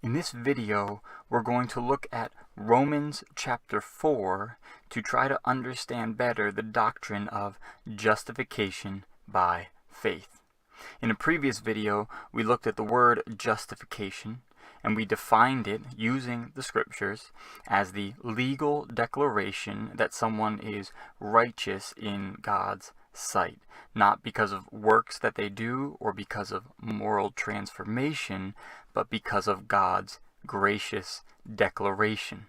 In this video, we're going to look at Romans chapter 4 to try to understand better the doctrine of justification by faith. In a previous video, we looked at the word justification, and we defined it using the scriptures as the legal declaration that someone is righteous in God's sight, not because of works that they do or because of moral transformation, but because of God's gracious declaration.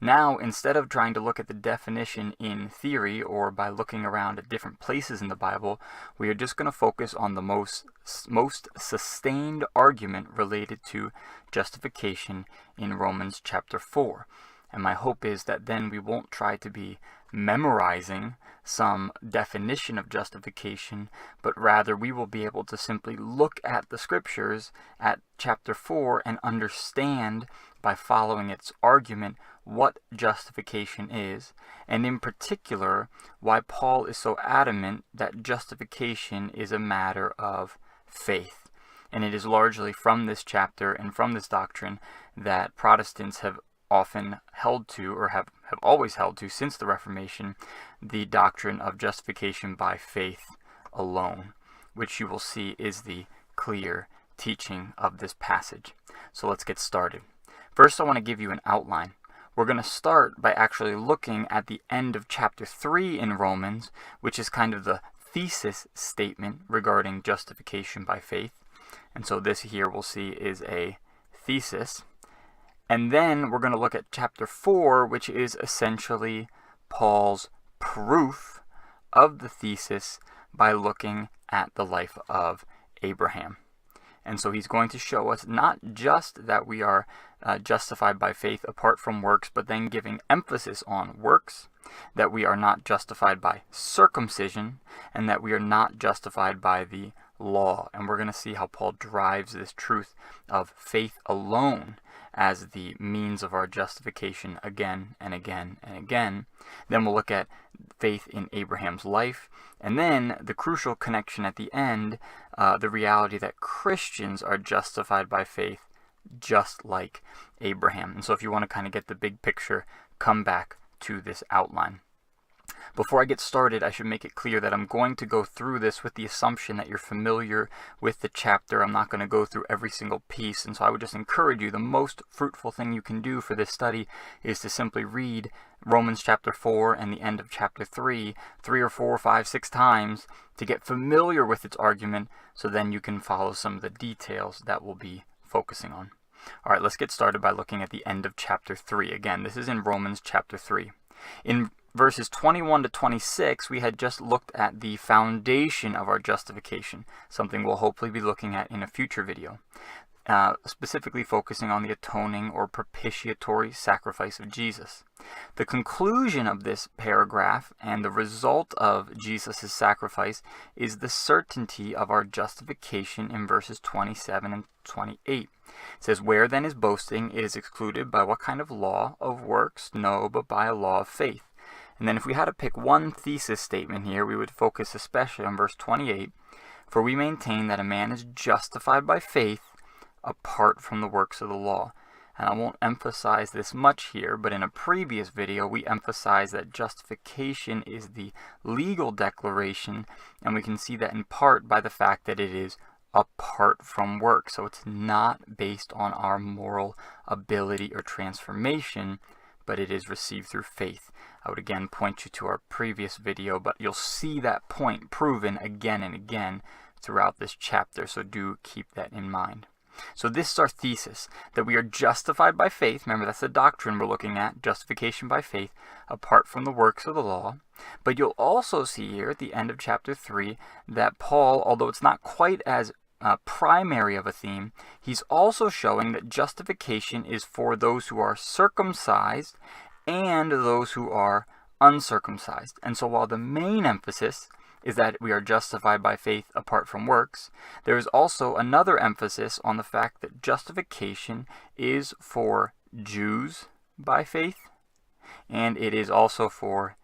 Now, instead of trying to look at the definition in theory or by looking around at different places in the Bible, we are just going to focus on the most sustained argument related to justification in Romans chapter 4. And my hope is that then we won't try to be memorizing some definition of justification, but rather we will be able to simply look at the scriptures at chapter 4 and understand by following its argument what justification is, and in particular why Paul is so adamant that justification is a matter of faith. And it is largely from this chapter and from this doctrine that Protestants have often held to, or have always held to since the Reformation, the doctrine of justification by faith alone, which you will see is the clear teaching of this passage. So let's get started. First, I want to give you an outline. We're going to start by actually looking at the end of chapter 3 in Romans, which is kind of the thesis statement regarding justification by faith. And so this here we'll see is a thesis. And then we're going to look at chapter 4, which is essentially Paul's proof of the thesis by looking at the life of Abraham. And so he's going to show us not just that we are justified by faith apart from works, but then giving emphasis on works, that we are not justified by circumcision, and that we are not justified by the law. And we're going to see how Paul drives this truth of faith alone as the means of our justification again and again and again. Then we'll look at faith in Abraham's life, and then the crucial connection at the end, the reality that Christians are justified by faith just like Abraham. And so if you want to kind of get the big picture, come back to this outline. Before I get started, I should make it clear that I'm going to go through this with the assumption that you're familiar with the chapter. I'm not going to go through every single piece, and so I would just encourage you, the most fruitful thing you can do for this study is to simply read Romans chapter 4 and the end of chapter 3 or 4 or 5, 6 times to get familiar with its argument, so then you can follow some of the details that we'll be focusing on. All right, let's get started by looking at the end of chapter 3. Again, this is in Romans chapter 3. In verses 21 to 26, we had just looked at the foundation of our justification, something we'll hopefully be looking at in a future video, specifically focusing on the atoning or propitiatory sacrifice of Jesus. The conclusion of this paragraph and the result of Jesus' sacrifice is the certainty of our justification in verses 27 and 28. It says, "Where then is boasting? It is excluded by what kind of law? Of works? No, but by a law of faith." And then if we had to pick one thesis statement here, we would focus especially on verse 28. "For we maintain that a man is justified by faith apart from the works of the law." And I won't emphasize this much here, but in a previous video we emphasized that justification is the legal declaration, and we can see that in part by the fact that it is apart from work. So it's not based on our moral ability or transformation, but it is received through faith. I would again point you to our previous video, but you'll see that point proven again and again throughout this chapter, so do keep that in mind. So this is our thesis, that we are justified by faith. Remember, that's the doctrine we're looking at, justification by faith, apart from the works of the law. But you'll also see here at the end of chapter 3 that Paul, although it's not quite as primary of a theme, he's also showing that justification is for those who are circumcised and those who are uncircumcised. And so while the main emphasis is that we are justified by faith apart from works, there is also another emphasis on the fact that justification is for Jews by faith, and it is also for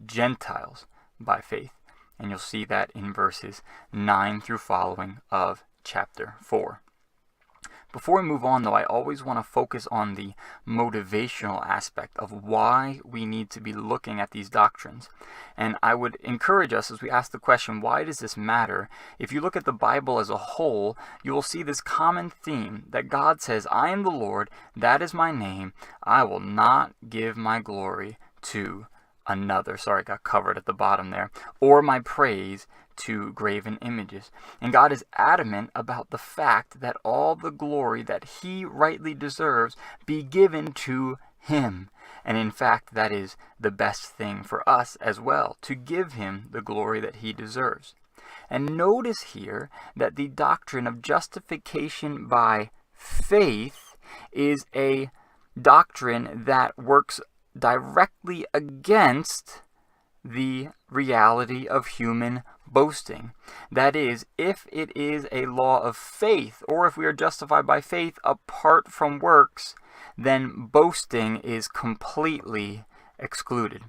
Gentiles by faith. And you'll see that in verses 9 through following of chapter 4. Before we move on, though, I always want to focus on the motivational aspect of why we need to be looking at these doctrines. And I would encourage us, as we ask the question, why does this matter? If you look at the Bible as a whole, you will see this common theme that God says, I am the Lord, that is my name, I will not give my glory to another. Sorry, got covered at the bottom there. Or my praise to graven images. And God is adamant about the fact that all the glory that he rightly deserves be given to him. And in fact, that is the best thing for us as well, to give him the glory that he deserves. And notice here that the doctrine of justification by faith is a doctrine that works directly against the reality of human boasting. That is, if it is a law of faith, or if we are justified by faith apart from works, then boasting is completely excluded.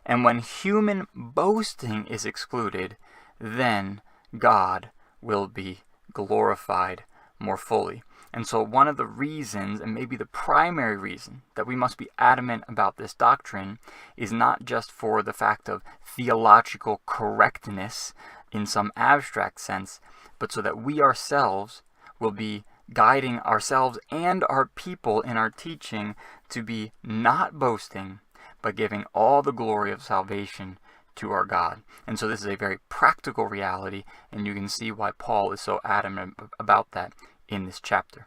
And when human boasting is excluded, then God will be glorified more fully. And so one of the reasons, and maybe the primary reason, that we must be adamant about this doctrine is not just for the fact of theological correctness in some abstract sense, but so that we ourselves will be guiding ourselves and our people in our teaching to be not boasting, but giving all the glory of salvation to our God. And so this is a very practical reality, and you can see why Paul is so adamant about that in this chapter.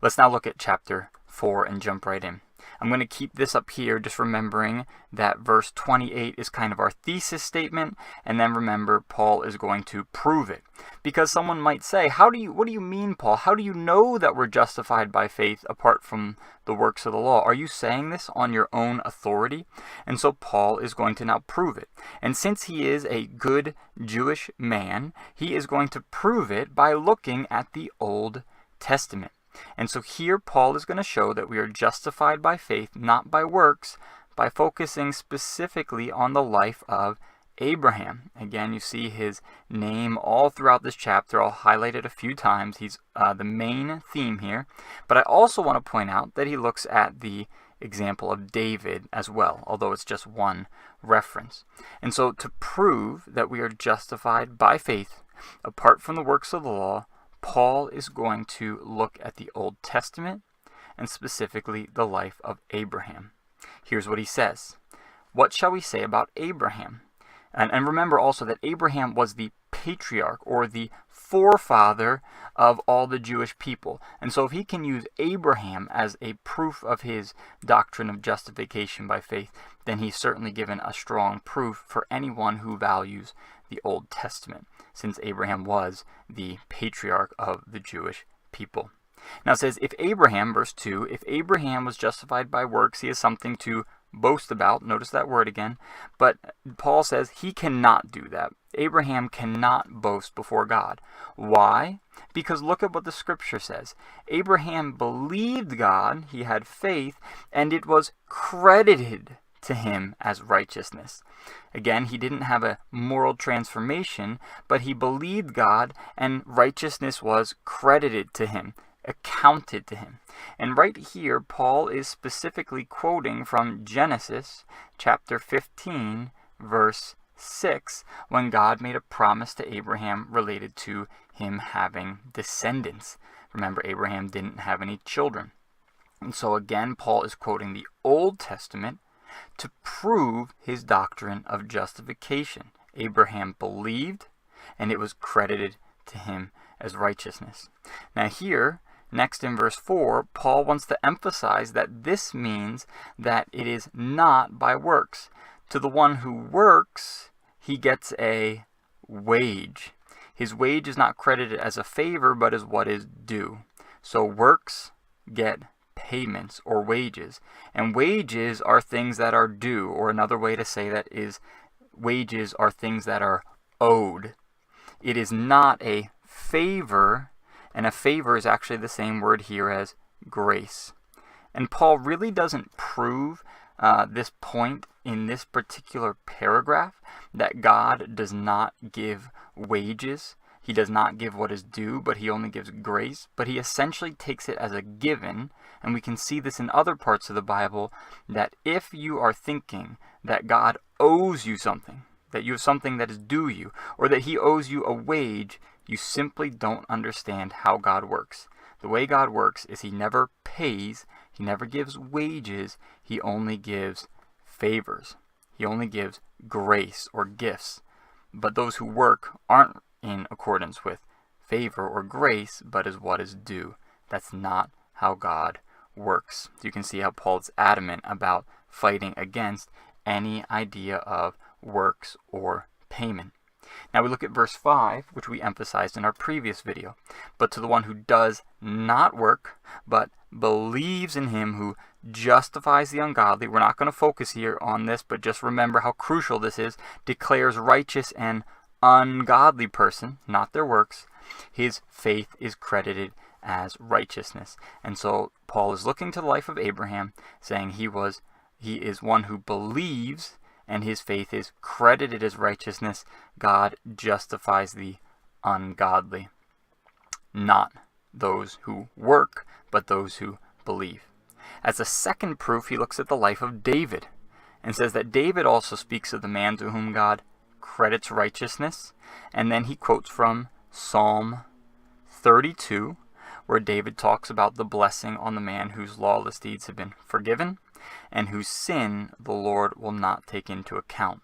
Let's now look at chapter 4 and jump right in. I'm going to keep this up here, just remembering that verse 28 is kind of our thesis statement, and then remember Paul is going to prove it. Because someone might say, what do you mean, Paul? How do you know that we're justified by faith apart from the works of the law? Are you saying this on your own authority? And so Paul is going to now prove it. And since he is a good Jewish man, he is going to prove it by looking at the Old Testament. And so here Paul is going to show that we are justified by faith, not by works, by focusing specifically on the life of Abraham. Again, you see his name all throughout this chapter. I'll highlight it a few times. He's the main theme here. But I also want to point out that he looks at the example of David as well, although it's just one reference. And so to prove that we are justified by faith, apart from the works of the law, Paul is going to look at the Old Testament and specifically the life of Abraham. Here's what he says. What shall we say about Abraham? And remember also that Abraham was the patriarch or the forefather of all the Jewish people. And so if he can use Abraham as a proof of his doctrine of justification by faith, then he's certainly given a strong proof for anyone who values the Old Testament, since Abraham was the patriarch of the Jewish people. Now it says, if Abraham, verse 2, if Abraham was justified by works, he has something to boast about. Notice that word again. But Paul says he cannot do that. Abraham cannot boast before God. Why? Because look at what the scripture says. Abraham believed God, he had faith, and it was credited to him as righteousness. Again, he didn't have a moral transformation, but he believed God, and righteousness was credited to him, accounted to him. And right here, Paul is specifically quoting from Genesis chapter 15, verse 6, when God made a promise to Abraham related to him having descendants. Remember, Abraham didn't have any children. And so again, Paul is quoting the Old Testament to prove his doctrine of justification. Abraham believed, and it was credited to him as righteousness. Now here, next in verse 4, Paul wants to emphasize that this means that it is not by works. To the one who works, he gets a wage. His wage is not credited as a favor, but as what is due. So works get payments or wages. And wages are things that are due, or another way to say that is wages are things that are owed. It is not a favor, and a favor is actually the same word here as grace. And Paul really doesn't prove this point in this particular paragraph that God does not give wages. He does not give what is due, but he only gives grace. But he essentially takes it as a given, and we can see this in other parts of the Bible, that if you are thinking that God owes you something, that you have something that is due you, or that he owes you a wage, you simply don't understand how God works. The way God works is he never pays, he never gives wages, he only gives favors. He only gives grace or gifts. But those who work aren't in accordance with favor or grace, but is what is due. That's not how God works. You can see how Paul is adamant about fighting against any idea of works or payment. Now we look at verse 5, which we emphasized in our previous video. But to the one who does not work, but believes in him who justifies the ungodly, we're not going to focus here on this, but just remember how crucial this is, declares righteous an ungodly person, not their works, his faith is credited as righteousness. And so Paul is looking to the life of Abraham, saying he is one who believes, and his faith is credited as righteousness. God justifies the ungodly. Not those who work, but those who believe. As a second proof, he looks at the life of David and says that David also speaks of the man to whom God credits righteousness. And then he quotes from Psalm 32, where David talks about the blessing on the man whose lawless deeds have been forgiven, and whose sin the Lord will not take into account.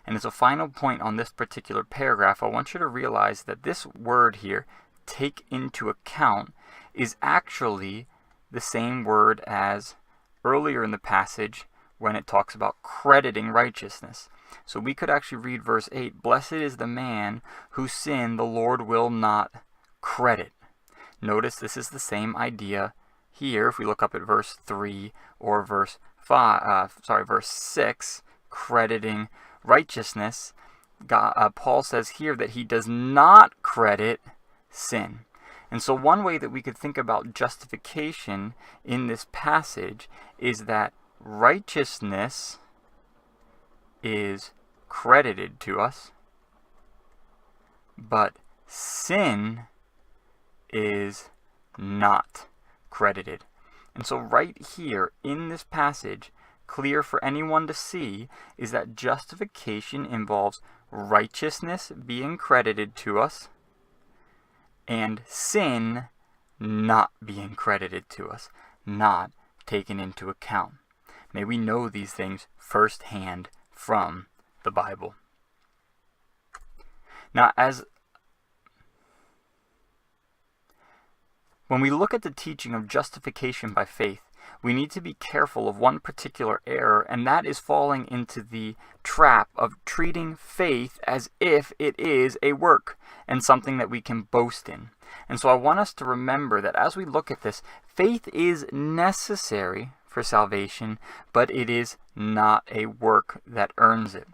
And as a final point on this particular paragraph, I want you to realize that this word here, take into account, is actually the same word as earlier in the passage when it talks about crediting righteousness. So we could actually read verse 8, blessed is the man whose sin the Lord will not credit. Notice this is the same idea here. If we look up at verse 3 or verse 6, crediting righteousness, Paul says here that he does not credit sin. And so one way that we could think about justification in this passage is that righteousness is credited to us, but sin is not credited. And so right here in this passage, clear for anyone to see, is that justification involves righteousness being credited to us and sin not being credited to us, not taken into account. May we know these things firsthand from the Bible. Now, when we look at the teaching of justification by faith, we need to be careful of one particular error, and that is falling into the trap of treating faith as if it is a work and something that we can boast in. And so I want us to remember that as we look at this, faith is necessary for salvation, but it is not a work that earns it.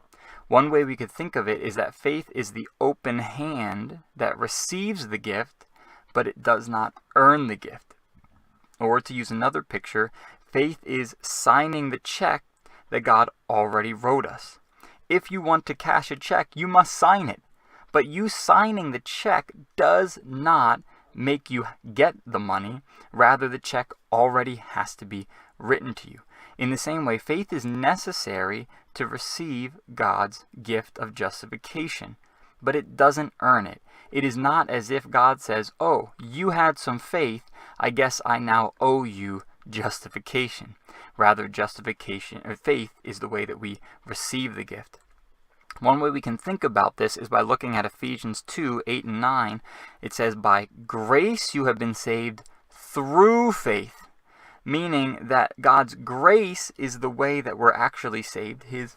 One way we could think of it is that faith is the open hand that receives the gift, but it does not earn the gift. Or to use another picture, faith is signing the check that God already wrote us. If you want to cash a check, you must sign it. But you signing the check does not make you get the money. Rather, the check already has to be written to you. In the same way, faith is necessary to receive God's gift of justification, but it doesn't earn it. It is not as if God says, oh, you had some faith, I guess I now owe you justification. Rather, justification or faith is the way that we receive the gift. One way we can think about this is by looking at Ephesians 2, 8 and 9. It says, by grace you have been saved through faith. Meaning that God's grace is the way that we're actually saved, his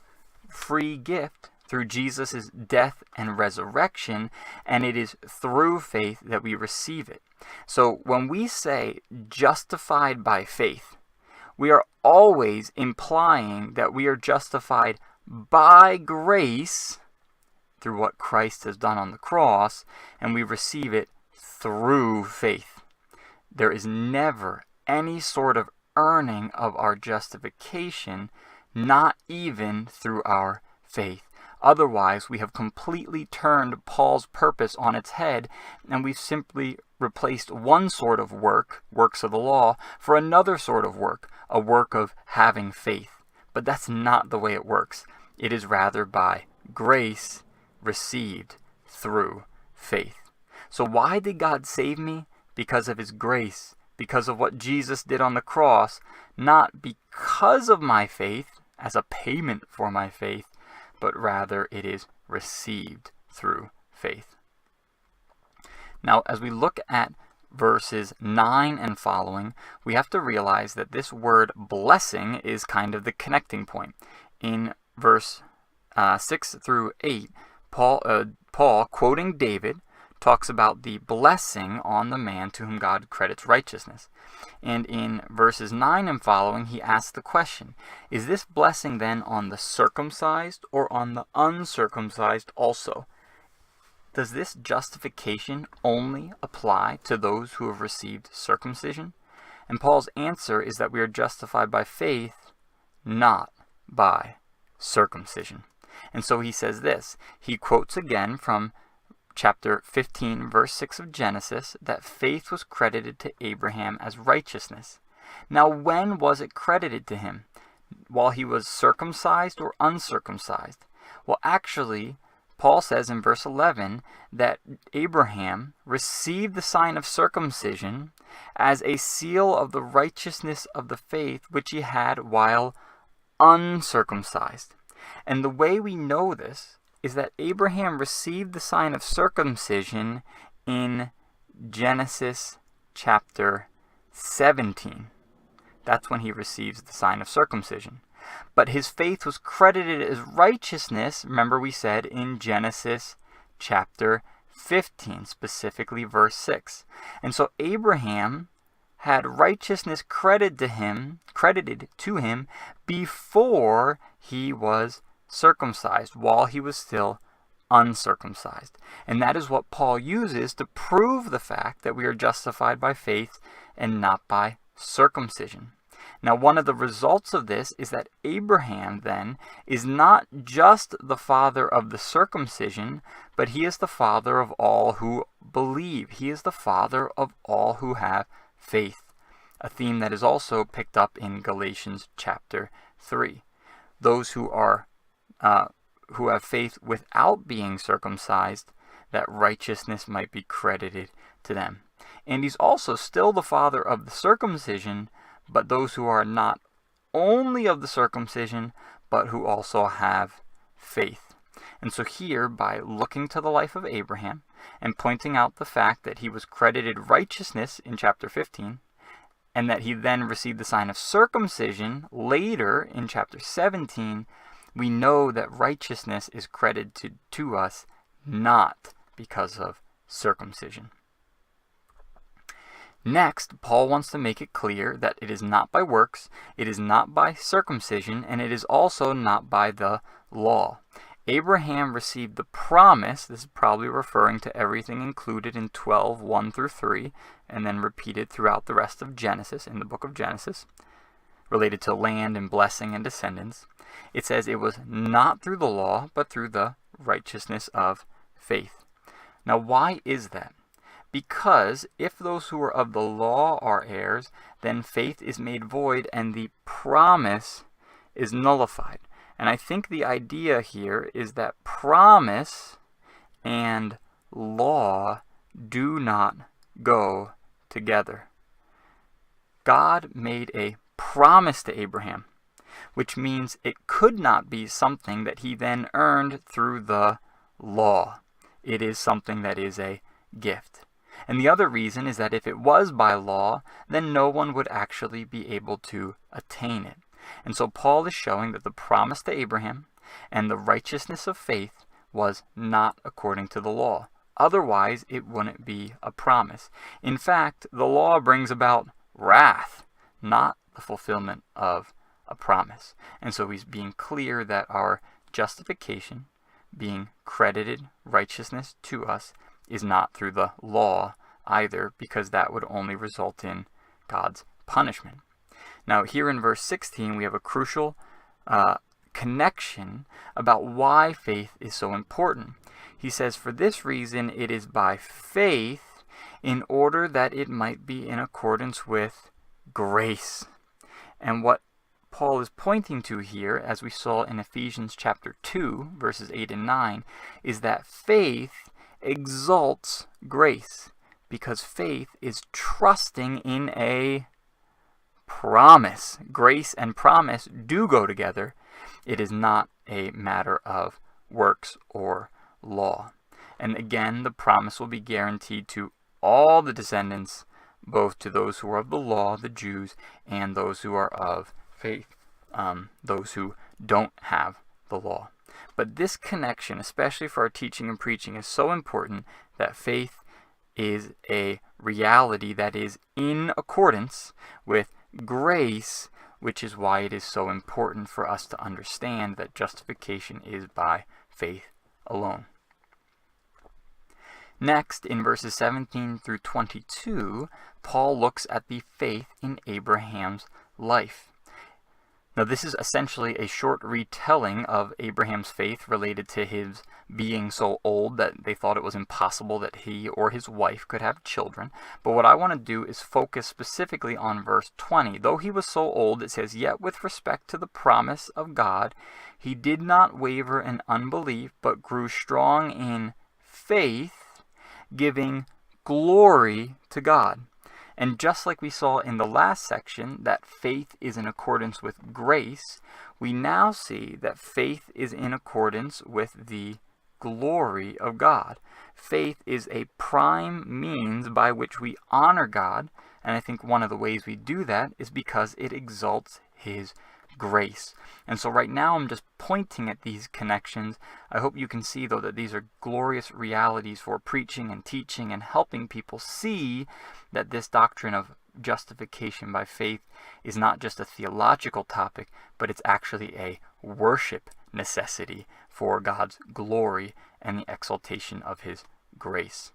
free gift through Jesus' death and resurrection, and it is through faith that we receive it. So when we say justified by faith, we are always implying that we are justified by grace through what Christ has done on the cross, and we receive it through faith. There is never any sort of earning of our justification, not even through our faith. Otherwise, we have completely turned Paul's purpose on its head, and we've simply replaced one sort of work, works of the law, for another sort of work, a work of having faith. But that's not the way it works. It is rather by grace received through faith. So why did God save me? Because of His grace, because of what Jesus did on the cross, not because of my faith, as a payment for my faith, but rather it is received through faith. Now, as we look at verses 9 and following, we have to realize that this word blessing is kind of the connecting point. In verse 6 through 8, Paul, quoting David, talks about the blessing on the man to whom God credits righteousness. And in verses 9 and following, he asks the question, is this blessing then on the circumcised or on the uncircumcised also? Does this justification only apply to those who have received circumcision? And Paul's answer is that we are justified by faith, not by circumcision. And so he says this. He quotes again from chapter 15, verse 6 of Genesis, that faith was credited to Abraham as righteousness. Now, when was it credited to him? While he was circumcised or uncircumcised? Well, actually, Paul says in verse 11 that Abraham received the sign of circumcision as a seal of the righteousness of the faith which he had while uncircumcised. And the way we know this is that Abraham received the sign of circumcision in Genesis chapter 17. That's when he receives the sign of circumcision. But his faith was credited as righteousness, remember we said, in Genesis chapter 15, specifically verse 6. And so Abraham had righteousness credited to him before he was circumcised, while he was still uncircumcised. And that is what Paul uses to prove the fact that we are justified by faith and not by circumcision. Now, one of the results of this is that Abraham then is not just the father of the circumcision, but he is the father of all who believe. He is the father of all who have faith, a theme that is also picked up in Galatians chapter 3. Those who have faith without being circumcised, that righteousness might be credited to them. And he's also still the father of the circumcision, but those who are not only of the circumcision, but who also have faith. And so here, by looking to the life of Abraham and pointing out the fact that he was credited righteousness in chapter 15, and that he then received the sign of circumcision later in chapter 17, we know that righteousness is credited to us not because of circumcision. Next, Paul wants to make it clear that it is not by works, it is not by circumcision, and it is also not by the law. Abraham received the promise, this is probably referring to everything included in 12:1 through 3, and then repeated throughout the rest of Genesis, in the book of Genesis, related to land and blessing and descendants. It says it was not through the law, but through the righteousness of faith. Now, why is that? Because if those who are of the law are heirs, then faith is made void and the promise is nullified. And I think the idea here is that promise and law do not go together. God made a promise to Abraham, which means it could not be something that he then earned through the law. It is something that is a gift. And the other reason is that if it was by law, then no one would actually be able to attain it. And so Paul is showing that the promise to Abraham and the righteousness of faith was not according to the law. Otherwise, it wouldn't be a promise. In fact, the law brings about wrath, not the fulfillment of a promise. And so he's being clear that our justification, being credited righteousness to us, is not through the law either, because that would only result in God's punishment. Now, here in verse 16, we have a crucial connection about why faith is so important. He says, "For this reason it is by faith, in order that it might be in accordance with grace." And what Paul is pointing to here, as we saw in Ephesians chapter 2, verses 8 and 9, is that faith exalts grace, because faith is trusting in a promise. Grace and promise do go together. It is not a matter of works or law. And again, the promise will be guaranteed to all the descendants, both to those who are of the law, the Jews, and those who are of faith, those who don't have the law. But this connection, especially for our teaching and preaching, is so important that faith is a reality that is in accordance with grace, which is why it is so important for us to understand that justification is by faith alone. Next, in verses 17 through 22, Paul looks at the faith in Abraham's life. Now, this is essentially a short retelling of Abraham's faith related to his being so old that they thought it was impossible that he or his wife could have children. But what I want to do is focus specifically on verse 20. Though he was so old, it says, "Yet with respect to the promise of God, he did not waver in unbelief, but grew strong in faith, giving glory to God." And just like we saw in the last section, that faith is in accordance with grace, we now see that faith is in accordance with the glory of God. Faith is a prime means by which we honor God, and I think one of the ways we do that is because it exalts His grace. And so right now I'm just pointing at these connections. I hope you can see, though, that these are glorious realities for preaching and teaching and helping people see that this doctrine of justification by faith is not just a theological topic, but it's actually a worship necessity for God's glory and the exaltation of His grace.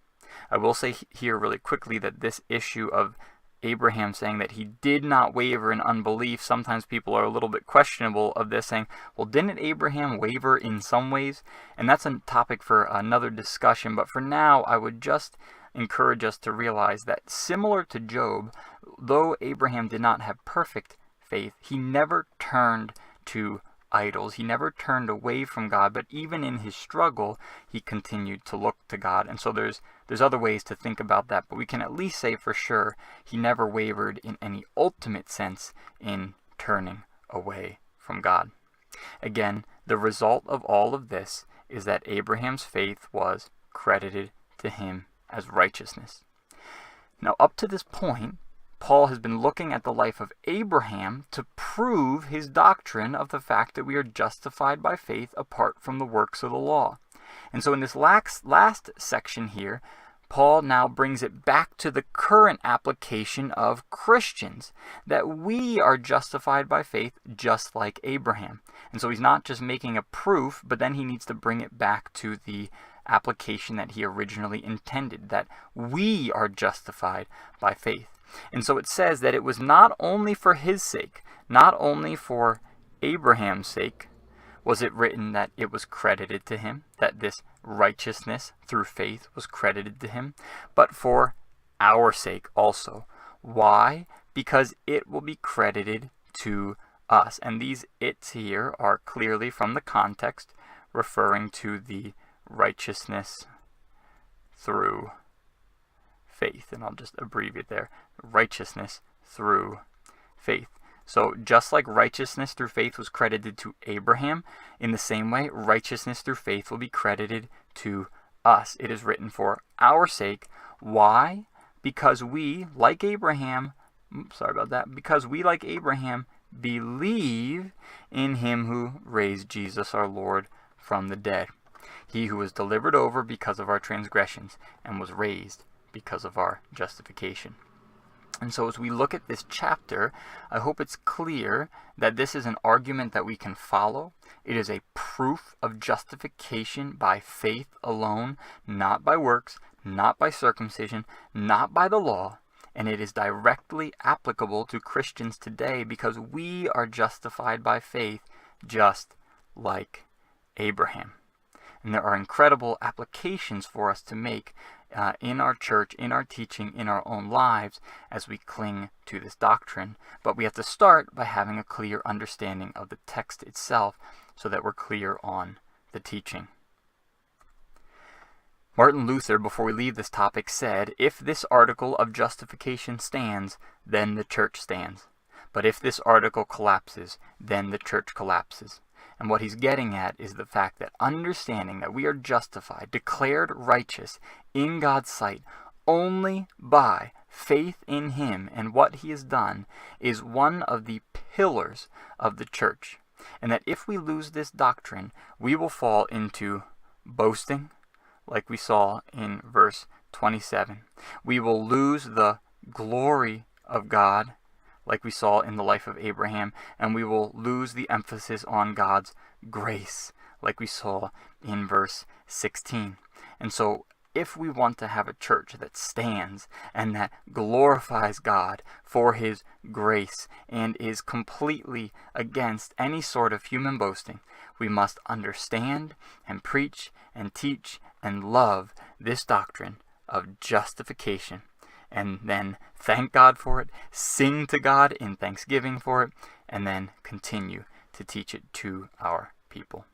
I will say here really quickly that this issue of Abraham saying that he did not waver in unbelief, sometimes people are a little bit questionable of this, saying, well, didn't Abraham waver in some ways? And that's a topic for another discussion, but for now I would just encourage us to realize that similar to Job, though Abraham did not have perfect faith, he never turned to idols. He never turned away from God, but even in his struggle, he continued to look to God. And so there's other ways to think about that, but we can at least say for sure he never wavered in any ultimate sense in turning away from God. Again, the result of all of this is that Abraham's faith was credited to him as righteousness. Now, up to this point, Paul has been looking at the life of Abraham to prove his doctrine of the fact that we are justified by faith apart from the works of the law. And so in this last section here, Paul now brings it back to the current application of Christians, that we are justified by faith just like Abraham. And so he's not just making a proof, but then he needs to bring it back to the application that he originally intended, that we are justified by faith. And so it says that it was not only for his sake, not only for Abraham's sake, was it written that it was credited to him, that this righteousness through faith was credited to him, but for our sake also. Why? Because it will be credited to us. And these "it's" here are clearly from the context referring to the righteousness through faith. And I'll just abbreviate there. Righteousness through faith. So just like righteousness through faith was credited to Abraham, in the same way, righteousness through faith will be credited to us. It is written for our sake. Why? Because we, like Abraham, because we, like Abraham, believe in him who raised Jesus our Lord from the dead. He who was delivered over because of our transgressions and was raised because of our justification. And so as we look at this chapter, I hope it's clear that this is an argument that we can follow. It is a proof of justification by faith alone, not by works, not by circumcision, not by the law. And it is directly applicable to Christians today because we are justified by faith just like Abraham. And there are incredible applications for us to make in our church, in our teaching, in our own lives as we cling to this doctrine. But we have to start by having a clear understanding of the text itself so that we're clear on the teaching. Martin Luther, before we leave this topic, said, "If this article of justification stands, then the church stands. But if this article collapses, then the church collapses." And what he's getting at is the fact that understanding that we are justified, declared righteous in God's sight only by faith in Him and what He has done is one of the pillars of the church. And that if we lose this doctrine, we will fall into boasting, like we saw in verse 27. We will lose the glory of God, like we saw in the life of Abraham, and we will lose the emphasis on God's grace, like we saw in verse 16. And so, if we want to have a church that stands and that glorifies God for His grace and is completely against any sort of human boasting, we must understand and preach and teach and love this doctrine of justification, and then thank God for it, sing to God in thanksgiving for it, and then continue to teach it to our people.